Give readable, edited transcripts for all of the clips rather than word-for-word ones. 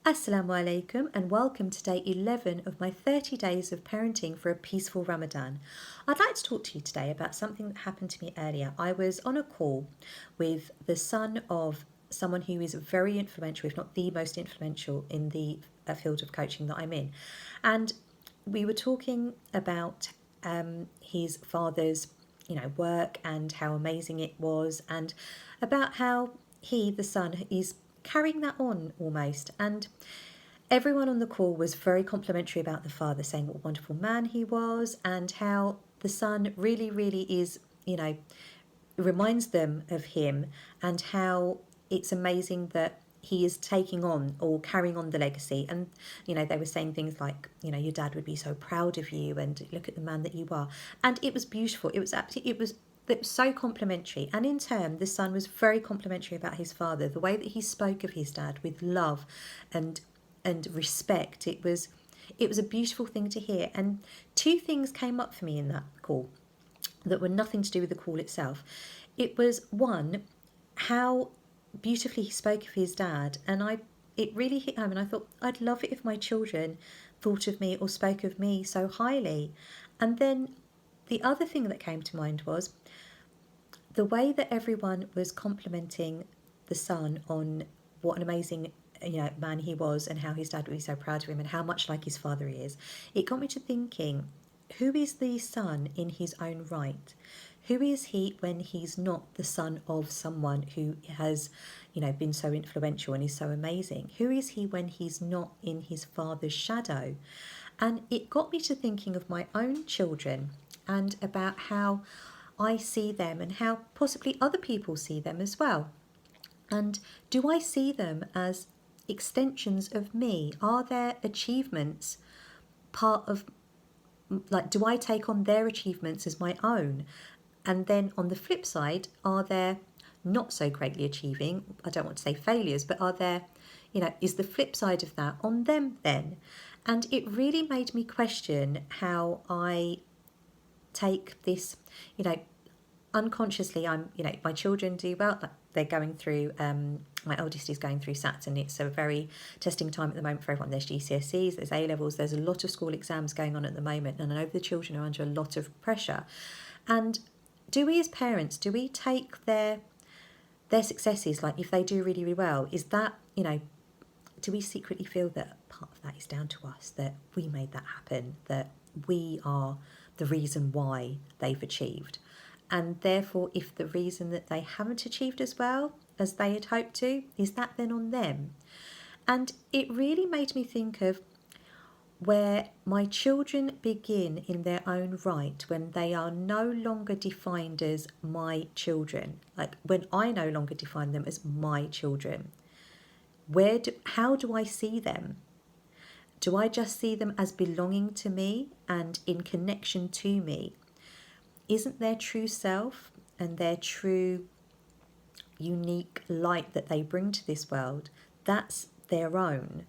Assalamu alaikum and welcome to day 11 of my 30 days of parenting for a peaceful Ramadan. I'd like to talk to you today about something that happened to me earlier. I was on a call with the son of someone who is very influential, if not the most influential in the field of coaching that I'm in. And we were talking about his father's work and how amazing it was, and about how he, the son, is carrying that on almost. And everyone on the call was very complimentary about the father, saying what a wonderful man he was and how the son really, really is, reminds them of him, and how it's amazing that he is taking on or carrying on the legacy. And they were saying things like, your dad would be so proud of you and look at the man that you are. And it was beautiful. It was so complimentary, and in turn the son was very complimentary about his father, the way that he spoke of his dad with love and respect. It was a beautiful thing to hear. And two things came up for me in that call that were nothing to do with the call itself. It was, one, how beautifully he spoke of his dad, and it really hit home, and I thought, I'd love it if my children thought of me or spoke of me so highly. And then the other thing that came to mind was the way that everyone was complimenting the son on what an amazing man he was, and how his dad would be so proud of him, and how much like his father he is. It got me to thinking, who is the son in his own right? Who is he when he's not the son of someone who has, been so influential and is so amazing? Who is he when he's not in his father's shadow? And it got me to thinking of my own children and about how I see them and how possibly other people see them as well. And do I see them as extensions of me? Are their achievements part of, do I take on their achievements as my own? And then on the flip side, are there not so greatly achieving, I don't want to say failures, but are there, is the flip side of that on them then? And it really made me question how I take this, unconsciously. My children do well. They're going through, my eldest is going through SATs, and it's a very testing time at the moment for everyone. There's GCSEs, there's A-levels, there's a lot of school exams going on at the moment, and I know the children are under a lot of pressure. And do we as parents, do we take their successes, like if they do really, really well, is that, do we secretly feel that part of that is down to us, that we made that happen, that we are the reason why they've achieved? And therefore, if the reason that they haven't achieved as well as they had hoped to, is that then on them? And it really made me think of where my children begin in their own right, when they are no longer defined as my children, like when I no longer define them as my children. How do I see them? Do I just see them as belonging to me and in connection to me? Isn't their true self and their true unique light that they bring to this world, that's their own?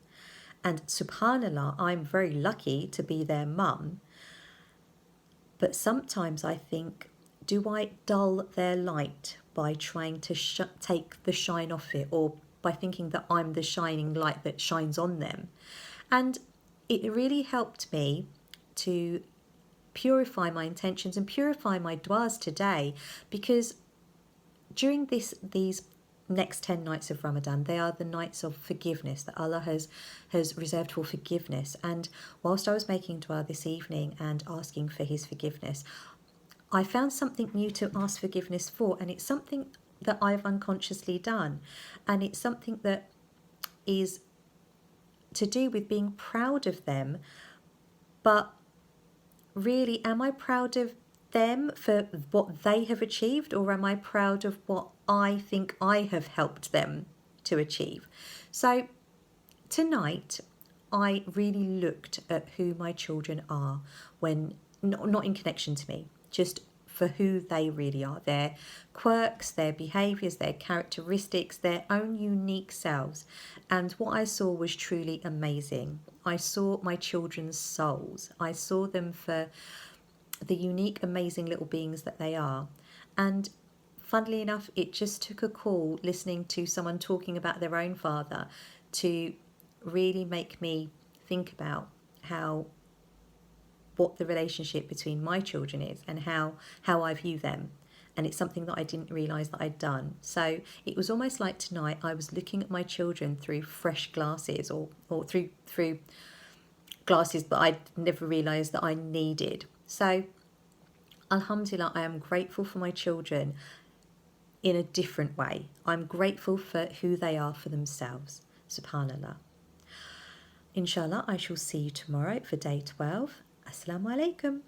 And subhanallah, I'm very lucky to be their mum. But sometimes I think, do I dull their light by trying to take the shine off it, or by thinking that I'm the shining light that shines on them? And it really helped me to purify my intentions and purify my du'as today, because during these next 10 nights of Ramadan, they are the nights of forgiveness that Allah has reserved for forgiveness. And whilst I was making dua this evening and asking for his forgiveness, I found something new to ask forgiveness for, and it's something that I've unconsciously done, and it's something that is to do with being proud of them. But really, am I proud of them for what they have achieved, or am I proud of what I think I have helped them to achieve? So tonight I really looked at who my children are, when not in connection to me, just for who they really are, their quirks, their behaviours, their characteristics, their own unique selves. And what I saw was truly amazing. I saw my children's souls. I saw them for the unique, amazing little beings that they are. And funnily enough, it just took a call listening to someone talking about their own father to really make me think about what the relationship between my children is and how I view them. And it's something that I didn't realise that I'd done. So it was almost like tonight I was looking at my children through fresh glasses, or through glasses that I'd never realised that I needed. So alhamdulillah, I am grateful for my children in a different way. I'm grateful for who they are for themselves. Subhanallah. Inshallah, I shall see you tomorrow for day 12. Assalamu alaikum.